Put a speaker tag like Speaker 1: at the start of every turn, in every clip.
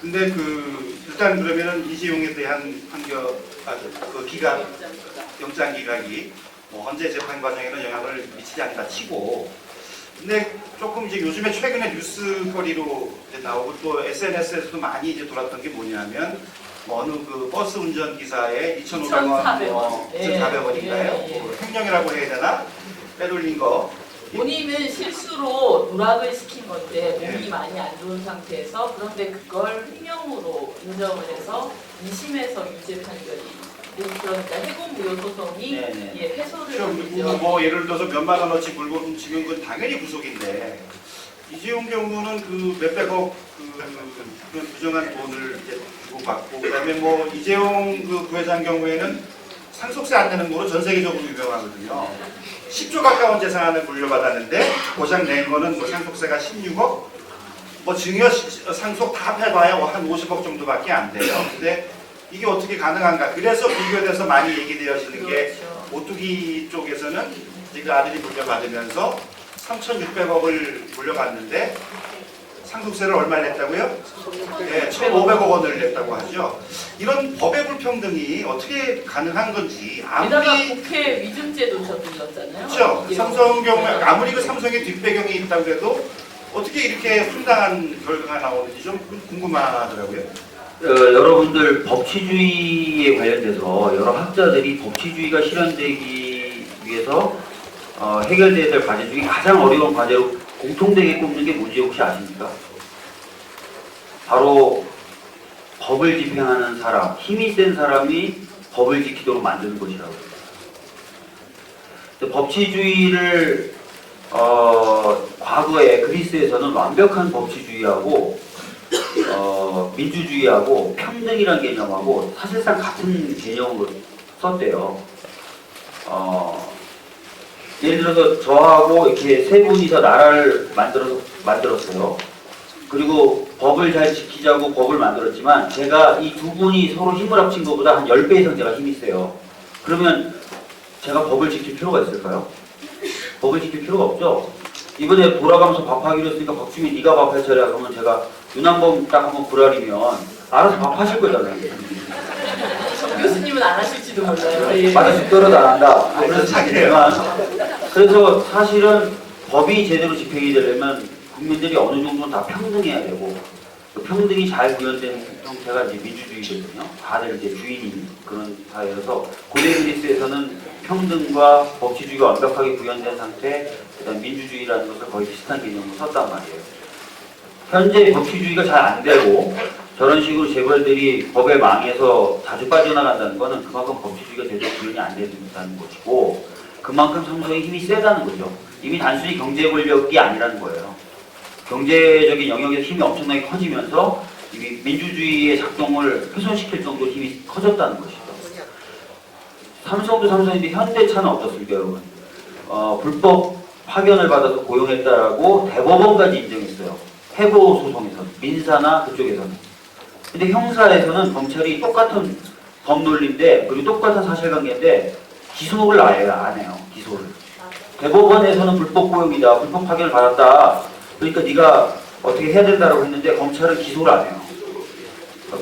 Speaker 1: 근데 일단 그러면은 이재용에 대한 그 기각, 영장 기각이 뭐 헌재 재판 과정에는 영향을 미치지 않는다 치고, 근데 조금 이제 요즘에 최근에 뉴스거리로 이제 나오고 또 SNS에서도 많이 이제 돌았던 게 뭐냐면 어느 그 버스 운전 기사의 2,500원, 2,400원인가요? 횡령이라고 해야 되나? 빼돌린 거.
Speaker 2: 본인은 실수로 누락을 시킨 건데 몸이 많이 안 좋은 상태에서, 그런데 그걸 횡령으로 인정을 해서 2심에서 유죄 판결이, 그러니까 해고무효 소송이 패소를
Speaker 1: 그리고 뭐 예를 들어서 몇만 원어치 물고 훔치면 그건 당연히 구속인데, 이재용 경우는 그 몇백억 그런 부정한 돈을 이제 주고 받고, 그다음에 뭐 이재용 그 부회장 경우에는 상속세 안 내는 거로 전 세계적으로 유명하거든요. 10조 가까운 재산을 물려받았는데 고작 낸 거는 뭐 상속세가 16억, 뭐 증여 상속 다 해봐야 한 50억 정도밖에 안 돼요. 근데 이게 어떻게 가능한가? 그래서 비교돼서 많이 얘기되어지는 게, 오뚜기 쪽에서는 이제 그 아들이 물려받으면서 3,600억을 물려받는데 상속세를 얼마 냈다고요? 네, 1,500억 원을 냈다고 하죠. 이런 법의 불평등이 어떻게 가능한 건지.
Speaker 2: 게다가 국회 위증죄도 저질렀잖아요.
Speaker 1: 그렇죠. 삼성 경우 아무리 그 삼성의 뒷배경이 있다고 해도 어떻게 이렇게 황당한 결과가 나오는지 좀 궁금하더라고요.
Speaker 3: 여러분들 법치주의에 관련돼서 여러 학자들이 법치주의가 실현되기 위해서 해결돼야 될 과제 중에 가장 어려운 과제로 공통되게 꼽는 게 뭔지 혹시 아십니까? 바로 법을 집행하는 사람, 힘이 센 사람이 법을 지키도록 만드는 것이라고 합니다. 법치주의를 과거에 그리스에서는 완벽한 법치주의하고 민주주의하고 평등이라는 개념하고 사실상 같은 개념으로 썼대요. 예를 들어서 저하고 이렇게 세 분이서 나라를 만들었어요. 그리고 법을 잘 지키자고 법을 만들었지만, 제가 이 두 분이 서로 힘을 합친 것보다 한 10배 이상 제가 힘이 세요. 그러면 제가 법을 지킬 필요가 있을까요? 법을 지킬 필요가 없죠. 이번에 돌아가면서 밥하기로 했으니까 박주미 네가 밥할 차례야. 그러면 제가 눈 한 번 딱 한번 부라리면 알아서 밥하실 거잖아요.
Speaker 2: 교수님은 안 하실지도 몰라요.
Speaker 3: 맞아서 떨어도 안 한다. 그래서 사실은 법이 제대로 집행이 되려면 국민들이 어느 정도는 다 평등해야 되고, 그 평등이 잘 구현된 형태가 이제 민주주의거든요. 다들 이제 주인이 그런 사회여서, 고대 그리스에서는 평등과 법치주의가 완벽하게 구현된 상태, 그다음 민주주의라는 것을 거의 비슷한 개념으로 썼단 말이에요. 현재 법치주의가 잘 안 되고 저런 식으로 재벌들이 법에 망해서 자주 빠져나간다는 것은 그만큼 법치주의가 제대로 구현이 안 된다는 것이고, 그만큼 삼성의 힘이 세다는 거죠. 이미 단순히 경제 권력이 아니라는 거예요. 경제적인 영역에서 힘이 엄청나게 커지면서 이미 민주주의의 작동을 훼손시킬 정도로 힘이 커졌다는 것이죠. 삼성도 삼성인데 현대차는 어떻습니까, 여러분? 불법 파견을 받아서 고용했다라고 대법원까지 인정했어요. 해고 소송에서는, 민사나 그쪽에서는. 근데 형사에서는 검찰이 똑같은 법 논리인데, 그리고 똑같은 사실관계인데 기소를 아예 안 해요. 기소를. 대법원에서는 불법 고용이다, 불법 파견을 받았다, 그러니까 네가 어떻게 해야 된다라고 했는데 검찰은 기소를 안 해요.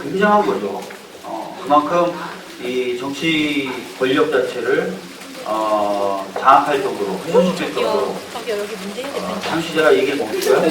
Speaker 3: 굉장한 거죠. 그만큼 이 정치 권력 자체를 장악할 정도로, 훼손시킬 정도로. 잠시 제가 얘기를 멈출까요?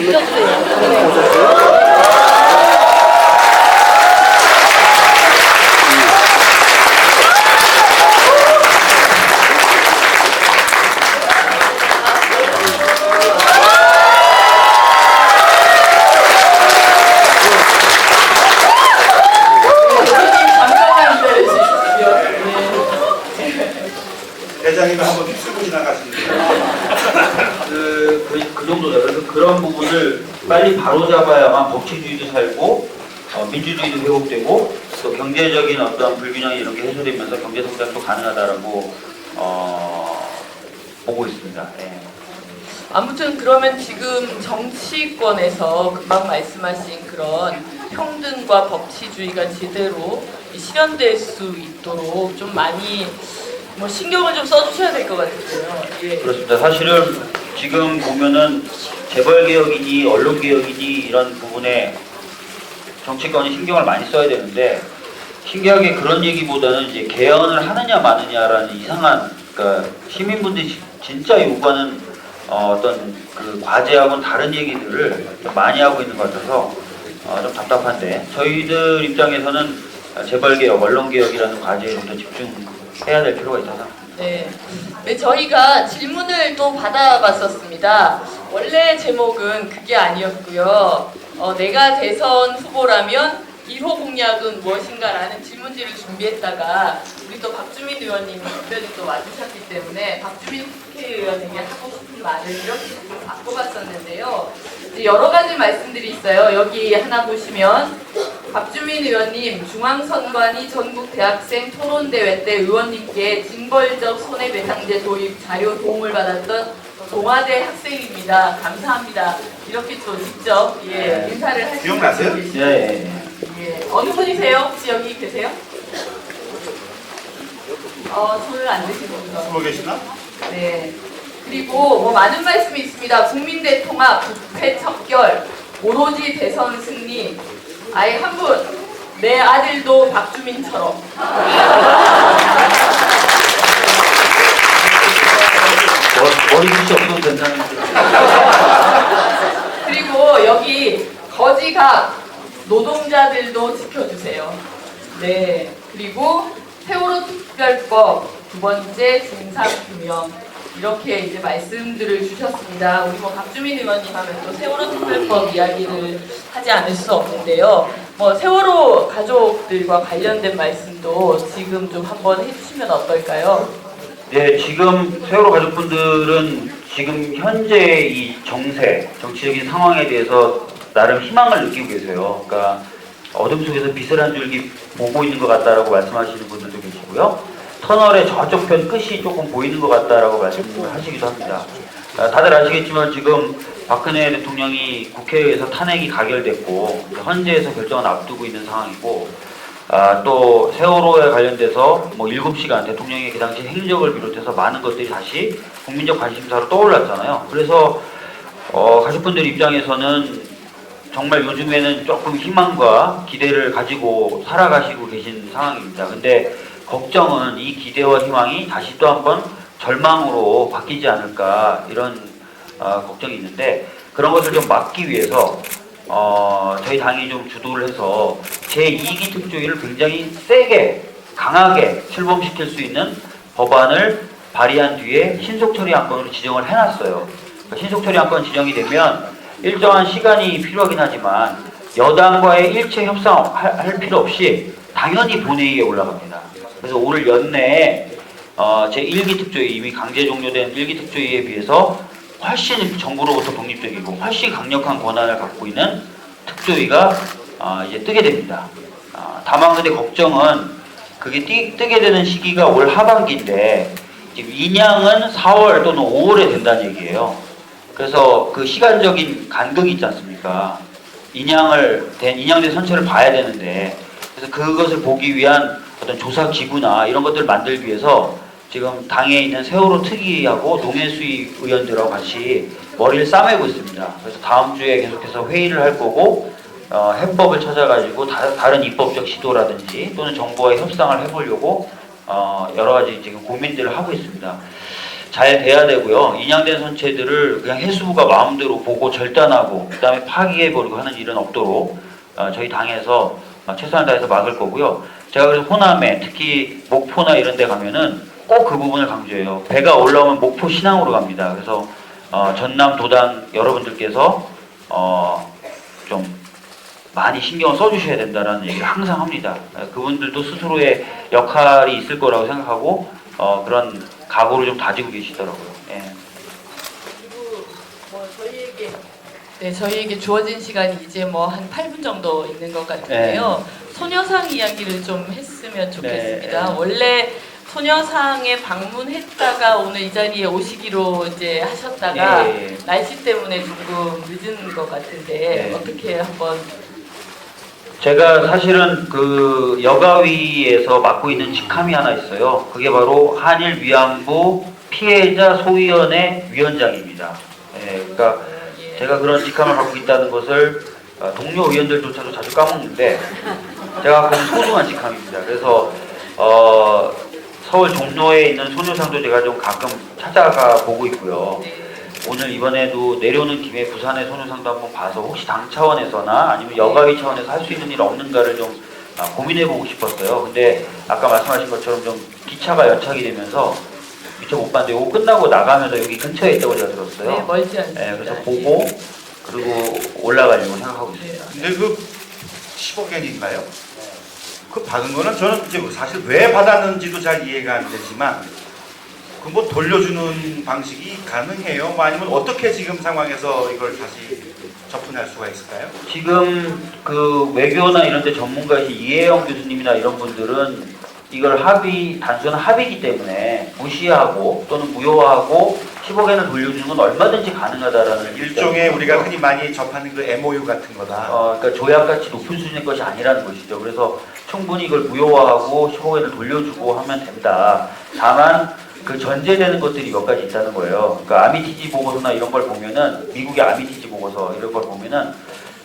Speaker 1: 대장님은 한번 휩쓸고 지나가시는데.
Speaker 3: 그 정도죠. 그래서 그런 부분을 빨리 바로잡아야만 법치주의도 살고, 민주주의도 회복되고, 또 경제적인 어떤 불균형이 이런 게 해소되면서 경제 성장도 가능하다라고 보고 있습니다. 네.
Speaker 2: 아무튼 그러면 지금 정치권에서 금방 말씀하신 그런 평등과 법치주의가 제대로 실현될 수 있도록 좀 많이 신경을 좀 써주셔야 될 것 같아요. 예.
Speaker 3: 그렇습니다. 사실은 지금 보면은 재벌개혁이니 언론개혁이니 이런 부분에 정치권이 신경을 많이 써야 되는데 신기하게 그런 얘기보다는 이제 개헌을 하느냐 마느냐라는 이상한 그러니까 시민분들이 진짜 요구하는 어떤 그 과제하고는 다른 얘기들을 좀 많이 하고 있는 것 같아서 좀 답답한데 저희들 입장에서는 재벌개혁, 언론개혁이라는 과제에 좀 더 집중해야 될 필요가 있다고 생각합니다.
Speaker 2: 네. 네, 저희가 질문을 또 받아봤었습니다. 원래 제목은 그게 아니었고요. 내가 대선 후보라면 1호 공약은 무엇인가라는 질문지를 준비했다가 우리 또 박주민 의원님이 특별히 또 와주셨기 때문에 박주민 국회의원에게 하고 싶은 말을 이렇게 좀 바꿔봤었는데요. 여러 가지 말씀들이 있어요. 여기 하나 보시면 박주민 의원님, 중앙선관위 전국 대학생 토론대회 때 의원님께 징벌적 손해배상제 도입 자료 도움을 받았던 동아대 학생입니다. 감사합니다. 이렇게 또 직접 인사를 하시는
Speaker 1: 기억나세요?
Speaker 2: 분이
Speaker 3: 예.
Speaker 2: 예. 어느 분이세요? 혹시 여기 계세요? 손을 안 드시는 분.
Speaker 1: 숨어 계시나?
Speaker 2: 네. 그리고 뭐 많은 말씀이 있습니다. 국민대 통합, 국회 척결, 오로지 대선 승리. 아예 한 분, 내 아들도 박주민처럼.
Speaker 3: 머리숱이 없어도 된다는
Speaker 2: 그리고 여기 거지각 노동자들도 지켜주세요. 네. 그리고 세월호 특별법 두 번째 진상규명 이렇게 이제 말씀들을 주셨습니다. 우리 뭐 박주민 의원님 하면 또 세월호 특별법 이야기를 하지 않을 수 없는데요. 뭐 세월호 가족들과 관련된 말씀도 지금 좀 한번 해주시면 어떨까요?
Speaker 3: 네, 지금 세월호 가족분들은 지금 현재 이 정세, 정치적인 상황에 대해서 나름 희망을 느끼고 계세요. 그러니까 어둠 속에서 빛을 한 줄기 보고 있는 것 같다라고 말씀하시는 분들도 계시고요. 터널의 저쪽 편 끝이 조금 보이는 것 같다라고 말씀하시기도 합니다. 다들 아시겠지만 지금 박근혜 대통령이 국회에서 탄핵이 가결됐고 헌재에서 결정을 앞두고 있는 상황이고 또 세월호에 관련돼서 뭐 7시간 대통령의 그 당시 행적을 비롯해서 많은 것들이 다시 국민적 관심사로 떠올랐잖아요. 그래서 가족분들 입장에서는 정말 요즘에는 조금 희망과 기대를 가지고 살아가시고 계신 상황입니다. 근데 걱정은 이 기대와 희망이 다시 또 한번 절망으로 바뀌지 않을까 이런 걱정이 있는데 그런 것을 좀 막기 위해서 저희 당이 좀 주도를 해서 제2기 특조위를 굉장히 세게 강하게 출범시킬 수 있는 법안을 발의한 뒤에 신속처리 안건으로 지정을 해놨어요. 그러니까 신속처리 안건 지정이 되면 일정한 시간이 필요하긴 하지만 여당과의 일체 협상할 필요 없이 당연히 본회의에 올라갑니다. 그래서 올 연내에 제1기 특조위 이미 강제 종료된 1기 특조위에 비해서 훨씬 정부로부터 독립적이고 훨씬 강력한 권한을 갖고 있는 특조위가 이제 뜨게 됩니다. 다만 근데 걱정은 그게 뜨게 되는 시기가 올 하반기인데 지금 인양은 4월 또는 5월에 된다는 얘기예요. 그래서 그 시간적인 간극이 있지 않습니까? 인양된 선체를 봐야 되는데 그래서 그것을 보기 위한 어떤 조사 기구나 이런 것들을 만들기 위해서 지금 당에 있는 세월호 특위하고 농해수위 의원들하고 같이 머리를 싸매고 있습니다. 그래서 다음 주에 계속해서 회의를 할 거고 해법을 찾아가지고 다른 입법적 시도라든지 또는 정부와의 협상을 해보려고 여러 가지 지금 고민들을 하고 있습니다. 잘 돼야 되고요. 인양된 선체들을 그냥 해수부가 마음대로 보고 절단하고 그 다음에 파기해버리고 하는 일은 없도록 저희 당에서 최선을 다해서 막을 거고요. 제가 그래서 호남에 특히 목포나 이런 데 가면은 꼭 그 부분을 강조해요. 배가 올라오면 목포 신항으로 갑니다. 그래서 전남 도당 여러분들께서 좀 많이 신경을 써주셔야 된다라는 얘기를 항상 합니다. 그분들도 스스로의 역할이 있을 거라고 생각하고 그런 각오를 좀 다지고 계시더라고요. 예.
Speaker 2: 그리고 뭐 저희에게 주어진 시간이 이제 뭐 한 8분 정도 있는 것 같은데요. 소녀상 이야기를 좀 했으면 좋겠습니다.
Speaker 3: 네.
Speaker 2: 원래 소녀상에 방문했다가 오늘 이 자리에 오시기로 이제 하셨다가 날씨 때문에 조금 늦은 것 같은데 어떻게 한번
Speaker 3: 제가 사실은 그 여가위에서 맡고 있는 직함이 하나 있어요. 그게 바로 한일 위안부 피해자 소위원회 위원장입니다. 그러니까 제가 그런 직함을 갖고 있다는 것을 동료 의원들조차도 자주 까먹는데 제가 갖고 있는 소중한 직함입니다. 그래서 서울 종로에 있는 소녀상도 제가 좀 가끔 찾아가 보고 있고요. 오늘 이번에도 내려오는 김에 부산의 소녀상도 한번 봐서 혹시 당 차원에서나 아니면 여가위 차원에서 할 수 있는 일 없는가를 좀 고민해보고 싶었어요. 근데 아까 말씀하신 것처럼 좀 기차가 연착이 되면서 미처 못 봤는데 이거 끝나고 나가면서 여기 근처에 있다고 제가 들었어요.
Speaker 2: 네, 멀지 않습니다.
Speaker 3: 네, 그래서 보고 그리고 올라가려고 생각하고 있습니다.
Speaker 1: 근데 그 10억 엔인가요? 그 받은 거는 저는 이제 사실 왜 받았는지도 잘 이해가 안 되지만 그 뭐 돌려주는 방식이 가능해요? 뭐 아니면 어떻게 지금 상황에서 이걸 다시 접근할 수가 있을까요?
Speaker 3: 지금 그 외교나 이런 데 전문가이신 이혜영 교수님이나 이런 분들은 이걸 단순한 합의이기 때문에 무시하고 또는 무효화하고 10억엔을 돌려주는 건 얼마든지 가능하다라는
Speaker 1: 일종의 우리가 흔히 많이 접하는 그 MOU 같은 거다.
Speaker 3: 그러니까 조약가치 높은 수준의 것이 아니라는 것이죠. 그래서 충분히 이걸 무효화하고 15회를 돌려주고 하면 된다. 다만 그 전제되는 것들이 몇 가지 있다는 거예요. 그러니까 아미티지 보고서나 이런 걸 보면은 미국의 아미티지 보고서 이런 걸 보면은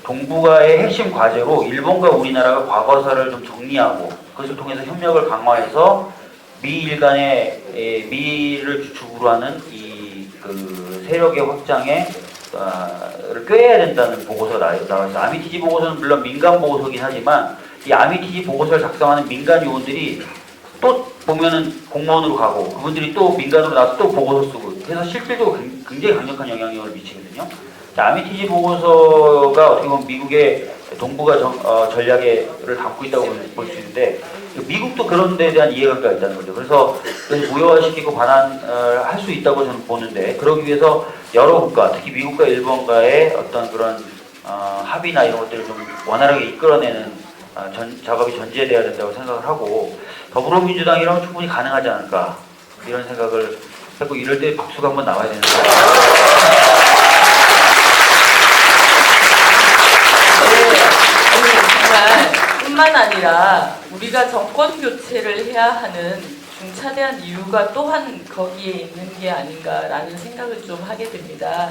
Speaker 3: 동북아의 핵심 과제로 일본과 우리나라가 과거사를 좀 정리하고 그것을 통해서 협력을 강화해서 미일 간의 미를 주축으로 하는 이 그 세력의 확장에 를 꾀해야 된다는 보고서가 나와있어요. 아미티지 보고서는 물론 민간 보고서긴 하지만 이 아미티지 보고서를 작성하는 민간 요원들이 또 보면은 공무원으로 가고 그분들이 또 민간으로 나와서 또 보고서 쓰고 해서 실질적으로 굉장히 강력한 영향력을 미치거든요. 아미티지 보고서가 어떻게 보면 미국의 동북아 전략을 담고 있다고 볼 수 있는데 미국도 그런 데에 대한 이해관계가 있다는 거죠. 그래서 무효화시키고 반환을 할 수 있다고 저는 보는데 그러기 위해서 여러 국가, 특히 미국과 일본과의 어떤 그런 합의나 이런 것들을 좀 원활하게 이끌어내는 작업이 전제돼야 된다고 생각을 하고 더불어민주당이랑 충분히 가능하지 않을까 이런 생각을 했고 이럴 때 박수가 한번 나와야 되는 거예요.
Speaker 2: 정말 뿐만 아니라 우리가 정권 교체를 해야 하는 중차대한 이유가 또한 거기에 있는 게 아닌가라는 생각을 좀 하게 됩니다.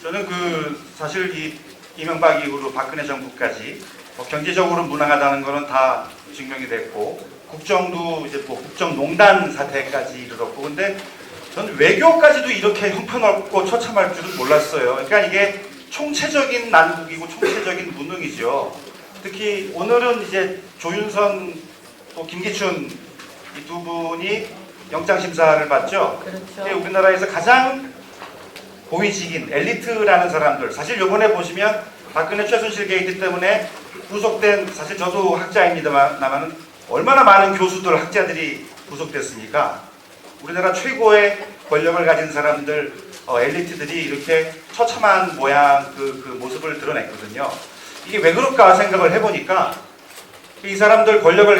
Speaker 1: 저는 그 사실 이 이명박 이후로 박근혜 정부까지 뭐 경제적으로 무능하다는 거는 다 증명이 됐고 국정도 이제 뭐 국정농단 사태까지 이르렀고 근데 저는 외교까지도 이렇게 형편없고 처참할 줄은 몰랐어요. 그러니까 이게 총체적인 난국이고 총체적인 무능이죠. 특히 오늘은 이제 조윤선 또 김기춘 이 두 분이 영장심사를 받죠.
Speaker 2: 그렇죠.
Speaker 1: 우리나라에서 가장 고위직인 엘리트라는 사람들 사실 요번에 보시면 박근혜 최순실 게이트 때문에 구속된 사실 저도 학자입니다만 얼마나 많은 교수들 학자들이 구속됐습니까? 우리나라 최고의 권력을 가진 사람들 엘리트들이 이렇게 처참한 모양 그 모습을 드러냈거든요. 이게 왜 그럴까 생각을 해보니까 이 사람들 권력을